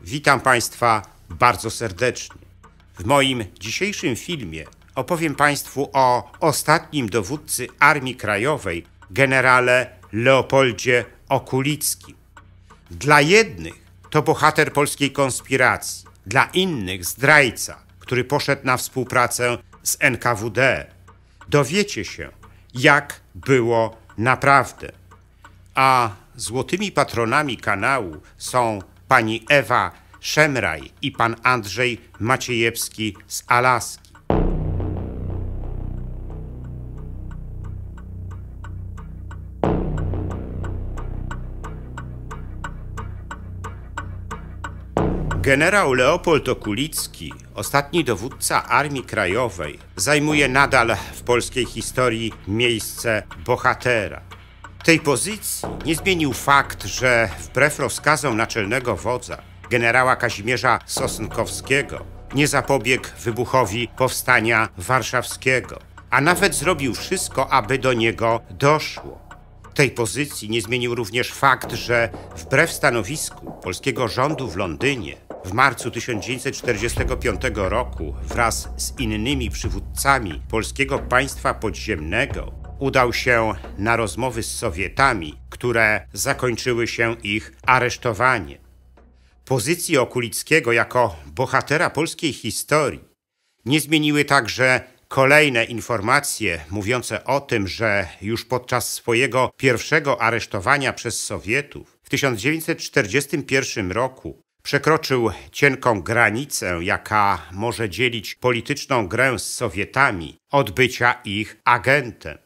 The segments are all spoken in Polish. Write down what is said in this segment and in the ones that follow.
Witam Państwa bardzo serdecznie. W moim dzisiejszym filmie opowiem Państwu o ostatnim dowódcy Armii Krajowej, generale Leopoldzie Okulickim. Dla jednych to bohater polskiej konspiracji, dla innych zdrajca, który poszedł na współpracę z NKWD. Dowiecie się, jak było naprawdę. A złotymi patronami kanału są pani Ewa Szemraj i pan Andrzej Maciejewski z Alaski. Generał Leopold Okulicki, ostatni dowódca Armii Krajowej, zajmuje nadal w polskiej historii miejsce bohatera. Tej pozycji nie zmienił fakt, że wbrew rozkazom naczelnego wodza, generała Kazimierza Sosnkowskiego, nie zapobiegł wybuchowi powstania warszawskiego, a nawet zrobił wszystko, aby do niego doszło. Tej pozycji nie zmienił również fakt, że wbrew stanowisku polskiego rządu w Londynie w marcu 1945 roku wraz z innymi przywódcami polskiego państwa podziemnego udał się na rozmowy z Sowietami, które zakończyły się ich aresztowaniem. Pozycji Okulickiego jako bohatera polskiej historii nie zmieniły także kolejne informacje mówiące o tym, że już podczas swojego pierwszego aresztowania przez Sowietów w 1941 roku przekroczył cienką granicę, jaka może dzielić polityczną grę z Sowietami od bycia ich agentem.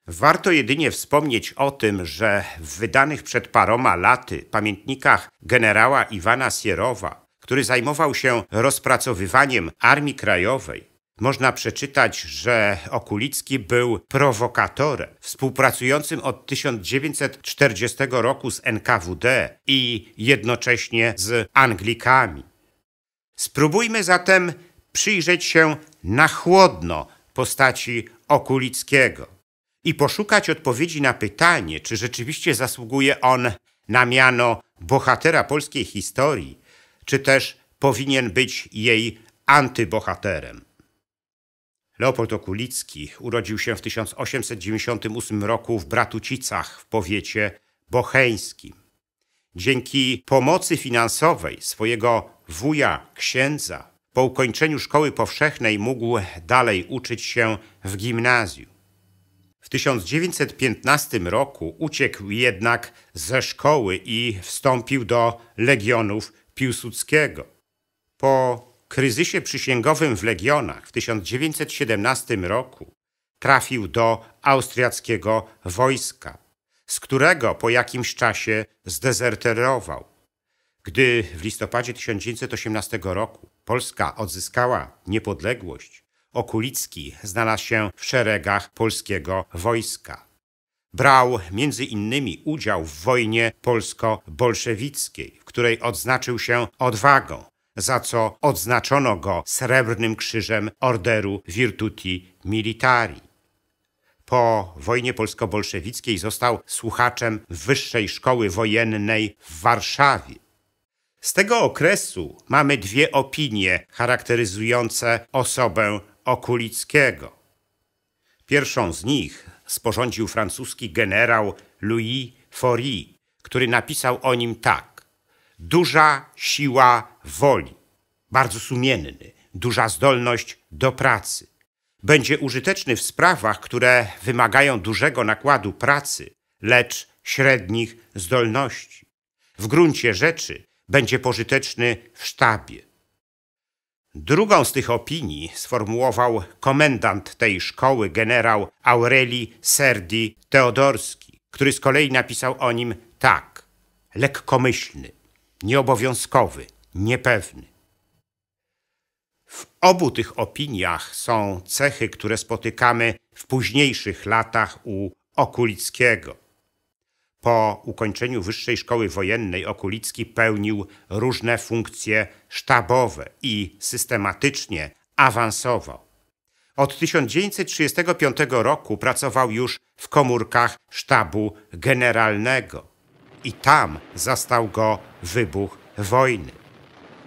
Warto jedynie wspomnieć o tym, że w wydanych przed paroma laty pamiętnikach generała Iwana Sierowa, który zajmował się rozpracowywaniem Armii Krajowej, można przeczytać, że Okulicki był prowokatorem współpracującym od 1940 roku z NKWD i jednocześnie z Anglikami. Spróbujmy zatem przyjrzeć się na chłodno postaci Okulickiego i poszukać odpowiedzi na pytanie, czy rzeczywiście zasługuje on na miano bohatera polskiej historii, czy też powinien być jej antybohaterem. Leopold Okulicki urodził się w 1898 roku w Bratucicach w powiecie bocheńskim. Dzięki pomocy finansowej swojego wuja księdza po ukończeniu szkoły powszechnej mógł dalej uczyć się w gimnazjum. W 1915 roku uciekł jednak ze szkoły i wstąpił do Legionów Piłsudskiego. Po kryzysie przysięgowym w Legionach w 1917 roku trafił do austriackiego wojska, z którego po jakimś czasie zdezerterował. Gdy w listopadzie 1918 roku Polska odzyskała niepodległość, Okulicki znalazł się w szeregach polskiego wojska. Brał między innymi udział w wojnie polsko-bolszewickiej, w której odznaczył się odwagą, za co odznaczono go Srebrnym Krzyżem Orderu Virtuti Militari. Po wojnie polsko-bolszewickiej został słuchaczem Wyższej Szkoły Wojennej w Warszawie. Z tego okresu mamy dwie opinie charakteryzujące osobę Okulickiego. Pierwszą z nich sporządził francuski generał Louis Faury, który napisał o nim tak: duża siła woli, bardzo sumienny, duża zdolność do pracy. Będzie użyteczny w sprawach, które wymagają dużego nakładu pracy, lecz średnich zdolności. W gruncie rzeczy będzie pożyteczny w sztabie. Drugą z tych opinii sformułował komendant tej szkoły, generał Aureli Serdi Teodorski, który z kolei napisał o nim tak: lekkomyślny, nieobowiązkowy, niepewny. W obu tych opiniach są cechy, które spotykamy w późniejszych latach u Okulickiego. Po ukończeniu Wyższej Szkoły Wojennej Okulicki pełnił różne funkcje sztabowe i systematycznie awansował. Od 1935 roku pracował już w komórkach sztabu generalnego i tam zastał go wybuch wojny.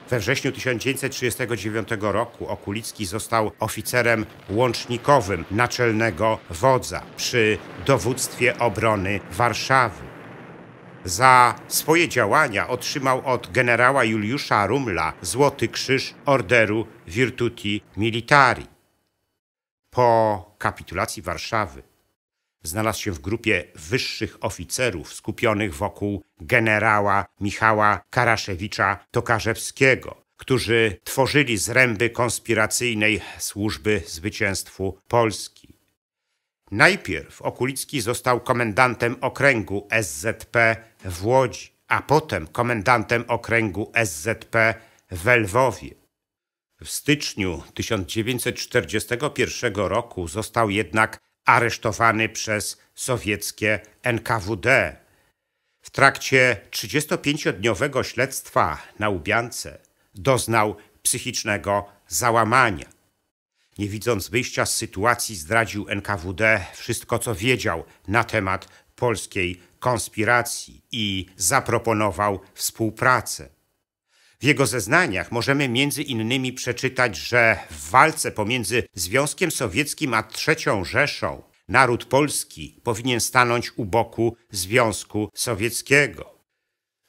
We wrześniu 1939 roku Okulicki został oficerem łącznikowym naczelnego wodza przy dowództwie obrony Warszawy. Za swoje działania otrzymał od generała Juliusza Rumla Złoty Krzyż Orderu Virtuti Militari. Po kapitulacji Warszawy znalazł się w grupie wyższych oficerów skupionych wokół generała Michała Karaszewicza-Tokarzewskiego, którzy tworzyli zręby konspiracyjnej służby zwycięstwu Polski. Najpierw Okulicki został komendantem okręgu SZP w Łodzi, a potem komendantem okręgu SZP w Lwowie. W styczniu 1941 roku został jednak aresztowany przez sowieckie NKWD. W trakcie 35-dniowego śledztwa na Łubiance doznał psychicznego załamania. Nie widząc wyjścia z sytuacji, zdradził NKWD wszystko, co wiedział na temat polskiej konspiracji i zaproponował współpracę. W jego zeznaniach możemy między innymi przeczytać, że w walce pomiędzy Związkiem Sowieckim a III Rzeszą naród polski powinien stanąć u boku Związku Sowieckiego.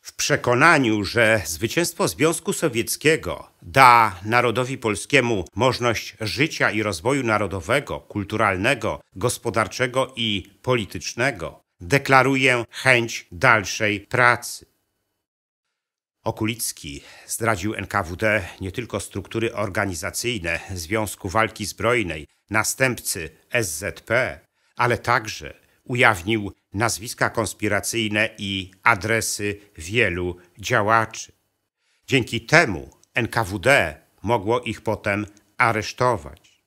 W przekonaniu, że zwycięstwo Związku Sowieckiego da narodowi polskiemu możliwość życia i rozwoju narodowego, kulturalnego, gospodarczego i politycznego, deklaruje chęć dalszej pracy. Okulicki zdradził NKWD nie tylko struktury organizacyjne Związku Walki Zbrojnej, następcy SZP, ale także ujawnił nazwiska konspiracyjne i adresy wielu działaczy. Dzięki temu NKWD mogło ich potem aresztować.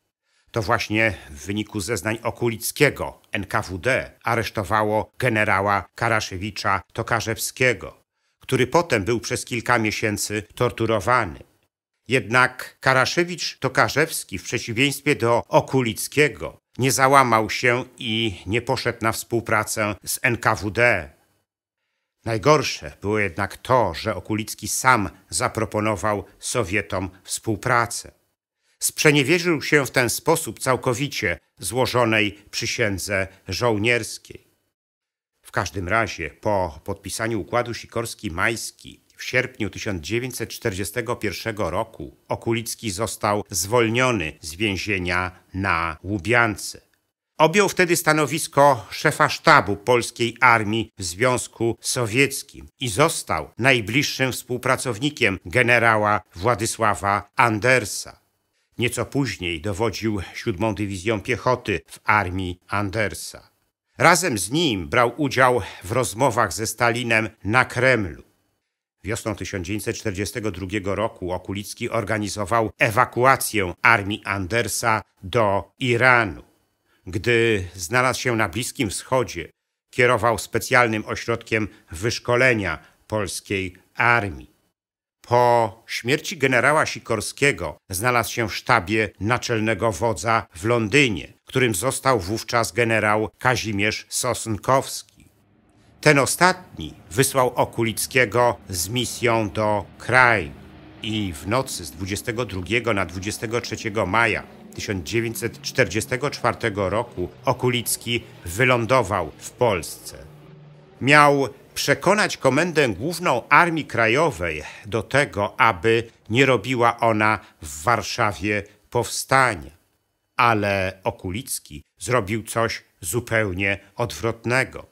To właśnie w wyniku zeznań Okulickiego NKWD aresztowało generała Karaszewicza-Tokarzewskiego, który potem był przez kilka miesięcy torturowany. Jednak Karaszewicz-Tokarzewski w przeciwieństwie do Okulickiego nie załamał się i nie poszedł na współpracę z NKWD. Najgorsze było jednak to, że Okulicki sam zaproponował Sowietom współpracę. Sprzeniewierzył się w ten sposób całkowicie złożonej przysiędze żołnierskiej. W każdym razie po podpisaniu układu Sikorski-Majski w sierpniu 1941 roku Okulicki został zwolniony z więzienia na Łubiance. Objął wtedy stanowisko szefa sztabu polskiej armii w Związku Sowieckim i został najbliższym współpracownikiem generała Władysława Andersa. Nieco później dowodził 7. Dywizją Piechoty w armii Andersa. Razem z nim brał udział w rozmowach ze Stalinem na Kremlu. Wiosną 1942 roku Okulicki organizował ewakuację armii Andersa do Iranu. Gdy znalazł się na Bliskim Wschodzie, kierował specjalnym ośrodkiem wyszkolenia polskiej armii. Po śmierci generała Sikorskiego znalazł się w sztabie naczelnego wodza w Londynie, którym został wówczas generał Kazimierz Sosnkowski. Ten ostatni wysłał Okulickiego z misją do kraju i w nocy z 22 na 23 maja 1944 roku Okulicki wylądował w Polsce. Miał przekonać Komendę Główną Armii Krajowej do tego, aby nie robiła ona w Warszawie powstania. Ale Okulicki zrobił coś zupełnie odwrotnego.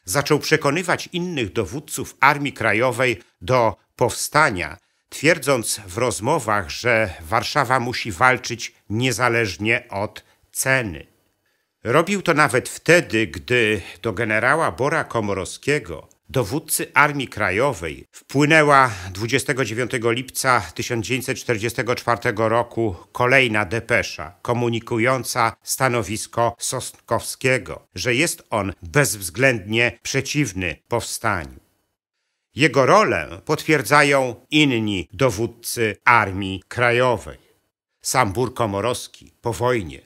Zaczął przekonywać innych dowódców Armii Krajowej do powstania, twierdząc w rozmowach, że Warszawa musi walczyć niezależnie od ceny. Robił to nawet wtedy, gdy do generała Bora Komorowskiego, dowódcy Armii Krajowej, wpłynęła 29 lipca 1944 roku kolejna depesza komunikująca stanowisko Sosnkowskiego, że jest on bezwzględnie przeciwny powstaniu. Jego rolę potwierdzają inni dowódcy Armii Krajowej. Sam Bór Komorowski po wojnie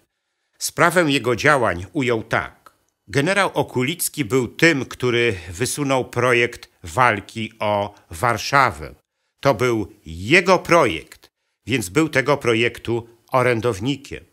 sprawę jego działań ujął tak. Generał Okulicki był tym, który wysunął projekt walki o Warszawę. To był jego projekt, więc był tego projektu orędownikiem.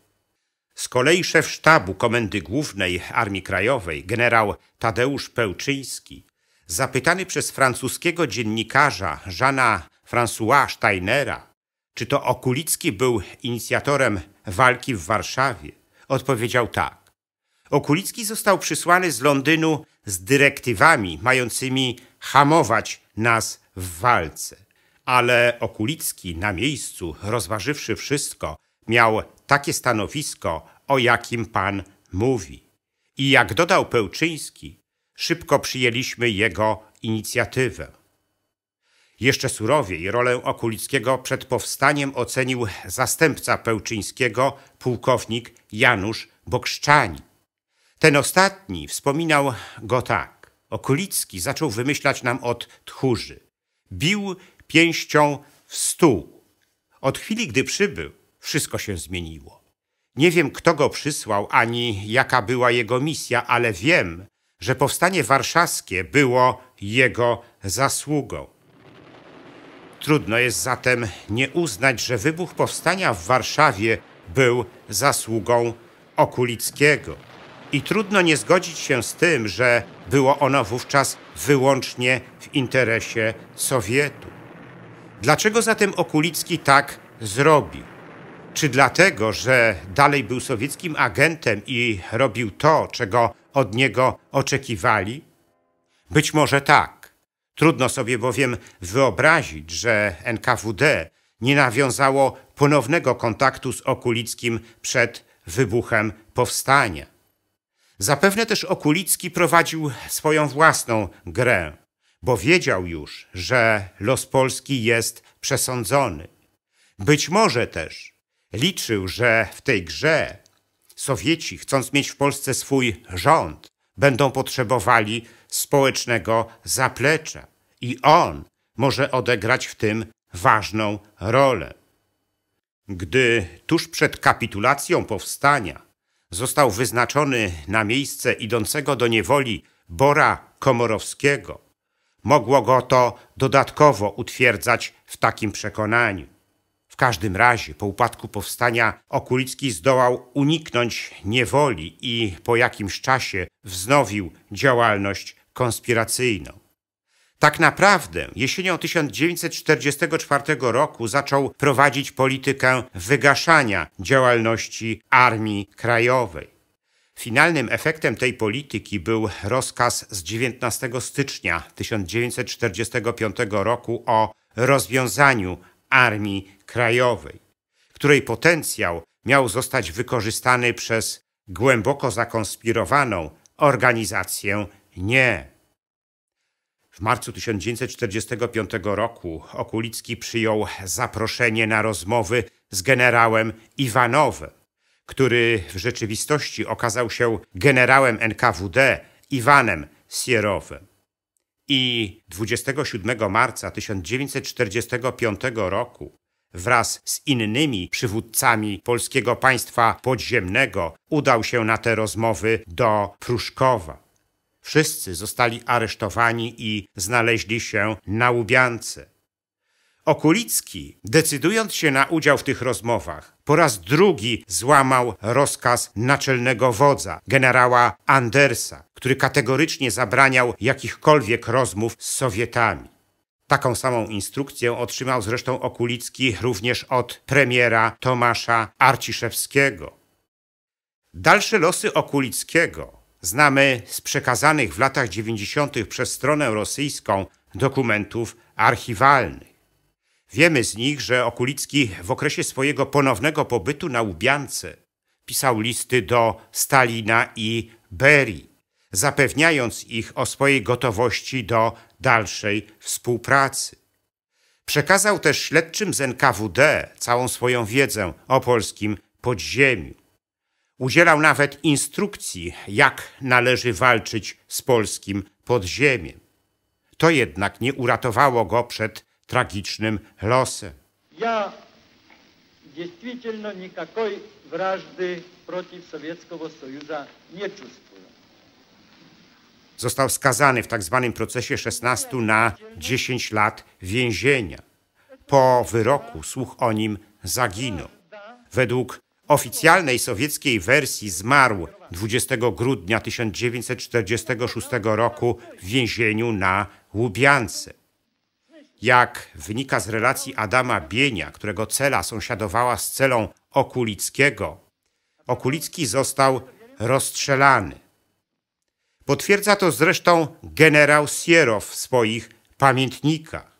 Z kolei szef sztabu Komendy Głównej Armii Krajowej, generał Tadeusz Pełczyński, zapytany przez francuskiego dziennikarza Jeana François Steinera, czy to Okulicki był inicjatorem walki w Warszawie, odpowiedział tak. Okulicki został przysłany z Londynu z dyrektywami mającymi hamować nas w walce. Ale Okulicki na miejscu, rozważywszy wszystko, miał takie stanowisko, o jakim pan mówi. I jak dodał Pełczyński, szybko przyjęliśmy jego inicjatywę. Jeszcze surowiej rolę Okulickiego przed powstaniem ocenił zastępca Pełczyńskiego, pułkownik Janusz Bokszczanin. Ten ostatni wspominał go tak. Okulicki zaczął wymyślać nam od tchórzy. Bił pięścią w stół. Od chwili, gdy przybył, wszystko się zmieniło. Nie wiem, kto go przysłał, ani jaka była jego misja, ale wiem, że powstanie warszawskie było jego zasługą. Trudno jest zatem nie uznać, że wybuch powstania w Warszawie był zasługą Okulickiego. I trudno nie zgodzić się z tym, że było ono wówczas wyłącznie w interesie Sowietu. Dlaczego zatem Okulicki tak zrobił? Czy dlatego, że dalej był sowieckim agentem i robił to, czego od niego oczekiwali? Być może tak. Trudno sobie bowiem wyobrazić, że NKWD nie nawiązało ponownego kontaktu z Okulickim przed wybuchem powstania. Zapewne też Okulicki prowadził swoją własną grę, bo wiedział już, że los Polski jest przesądzony. Być może też liczył, że w tej grze Sowieci, chcąc mieć w Polsce swój rząd, będą potrzebowali społecznego zaplecza i on może odegrać w tym ważną rolę. Gdy tuż przed kapitulacją powstania został wyznaczony na miejsce idącego do niewoli Bora Komorowskiego, mogło go to dodatkowo utwierdzać w takim przekonaniu. W każdym razie po upadku powstania Okulicki zdołał uniknąć niewoli i po jakimś czasie wznowił działalność konspiracyjną. Tak naprawdę jesienią 1944 roku zaczął prowadzić politykę wygaszania działalności Armii Krajowej. Finalnym efektem tej polityki był rozkaz z 19 stycznia 1945 roku o rozwiązaniu Armii Krajowej, której potencjał miał zostać wykorzystany przez głęboko zakonspirowaną organizację Nie. W marcu 1945 roku Okulicki przyjął zaproszenie na rozmowy z generałem Iwanowem, który w rzeczywistości okazał się generałem NKWD Iwanem Sierowem. I 27 marca 1945 roku wraz z innymi przywódcami polskiego państwa podziemnego udał się na te rozmowy do Pruszkowa. Wszyscy zostali aresztowani i znaleźli się na Łubiance. Okulicki, decydując się na udział w tych rozmowach, po raz drugi złamał rozkaz naczelnego wodza, generała Andersa, który kategorycznie zabraniał jakichkolwiek rozmów z Sowietami. Taką samą instrukcję otrzymał zresztą Okulicki również od premiera Tomasza Arciszewskiego. Dalsze losy Okulickiego znamy z przekazanych w latach 90. przez stronę rosyjską dokumentów archiwalnych. Wiemy z nich, że Okulicki w okresie swojego ponownego pobytu na Łubiance pisał listy do Stalina i Berii, zapewniając ich o swojej gotowości do dalszej współpracy. Przekazał też śledczym z NKWD całą swoją wiedzę o polskim podziemiu. Udzielał nawet instrukcji, jak należy walczyć z polskim podziemiem. To jednak nie uratowało go przed tragicznym losem. Ja действительно никакой вражды против Советского Союза не чувствую. Został skazany w tzw. procesie 16 na 10 lat więzienia. Po wyroku słuch o nim zaginął. Według oficjalnej sowieckiej wersji zmarł 20 grudnia 1946 roku w więzieniu na Łubiance. Jak wynika z relacji Adama Bienia, którego cela sąsiadowała z celą Okulickiego, Okulicki został rozstrzelany. Potwierdza to zresztą generał Sierow w swoich pamiętnikach.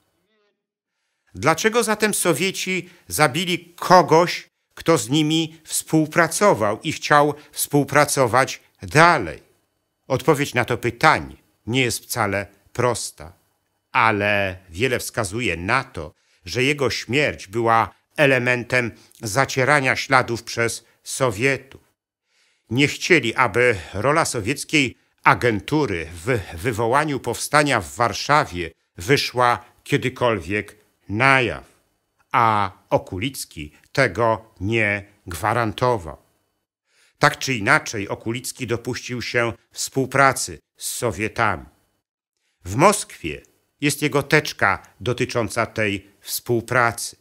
Dlaczego zatem Sowieci zabili kogoś, kto z nimi współpracował i chciał współpracować dalej? Odpowiedź na to pytanie nie jest wcale prosta, ale wiele wskazuje na to, że jego śmierć była elementem zacierania śladów przez Sowietów. Nie chcieli, aby rola sowieckiej agentury w wywołaniu powstania w Warszawie wyszła kiedykolwiek na jaw, a Okulicki tego nie gwarantował. Tak czy inaczej Okulicki dopuścił się współpracy z Sowietami. W Moskwie jest jego teczka dotycząca tej współpracy.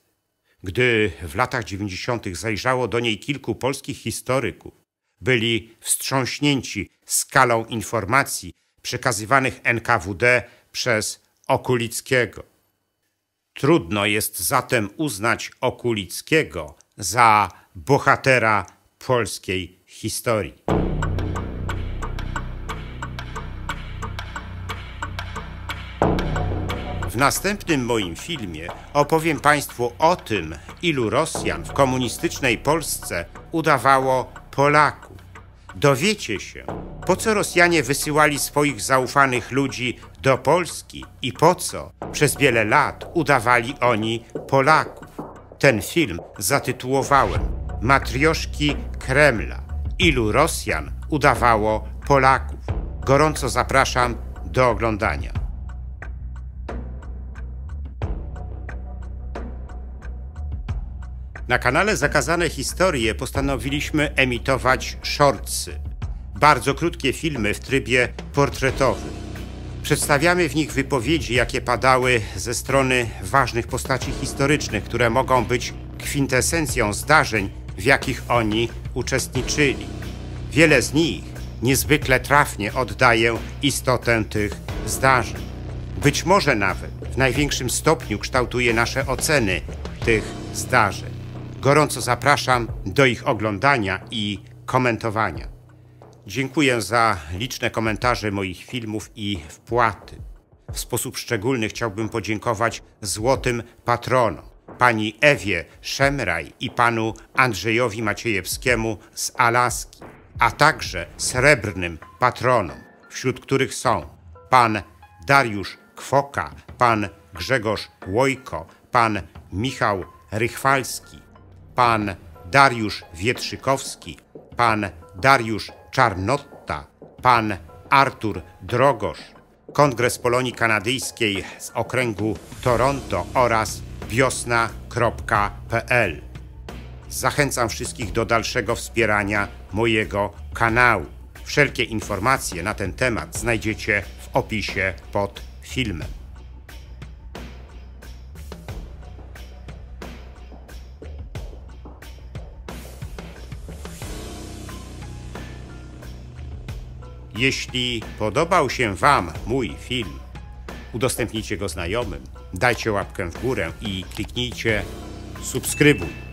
Gdy w latach 90. zajrzało do niej kilku polskich historyków, byli wstrząśnięci skalą informacji przekazywanych NKWD przez Okulickiego. Trudno jest zatem uznać Okulickiego za bohatera polskiej historii. W następnym moim filmie opowiem Państwu o tym, ilu Rosjan w komunistycznej Polsce udawało Polaków. Dowiecie się, po co Rosjanie wysyłali swoich zaufanych ludzi do Polski i po co przez wiele lat udawali oni Polaków. Ten film zatytułowałem Matrioszki Kremla. Ilu Rosjan udawało Polaków? Gorąco zapraszam do oglądania. Na kanale Zakazane Historie postanowiliśmy emitować shortsy, bardzo krótkie filmy w trybie portretowym. Przedstawiamy w nich wypowiedzi, jakie padały ze strony ważnych postaci historycznych, które mogą być kwintesencją zdarzeń, w jakich oni uczestniczyli. Wiele z nich niezwykle trafnie oddaje istotę tych zdarzeń. Być może nawet w największym stopniu kształtuje nasze oceny tych zdarzeń. Gorąco zapraszam do ich oglądania i komentowania. Dziękuję za liczne komentarze moich filmów i wpłaty. W sposób szczególny chciałbym podziękować złotym patronom, pani Ewie Szemraj i panu Andrzejowi Maciejewskiemu z Alaski, a także srebrnym patronom, wśród których są pan Dariusz Kwoka, pan Grzegorz Łojko, pan Michał Rychwalski, pan Dariusz Wietrzykowski, pan Dariusz Czarnotta, pan Artur Drogosz, Kongres Polonii Kanadyjskiej z okręgu Toronto oraz wiosna.pl. Zachęcam wszystkich do dalszego wspierania mojego kanału. Wszelkie informacje na ten temat znajdziecie w opisie pod filmem. Jeśli podobał się Wam mój film, udostępnijcie go znajomym, dajcie łapkę w górę i kliknijcie subskrybuj.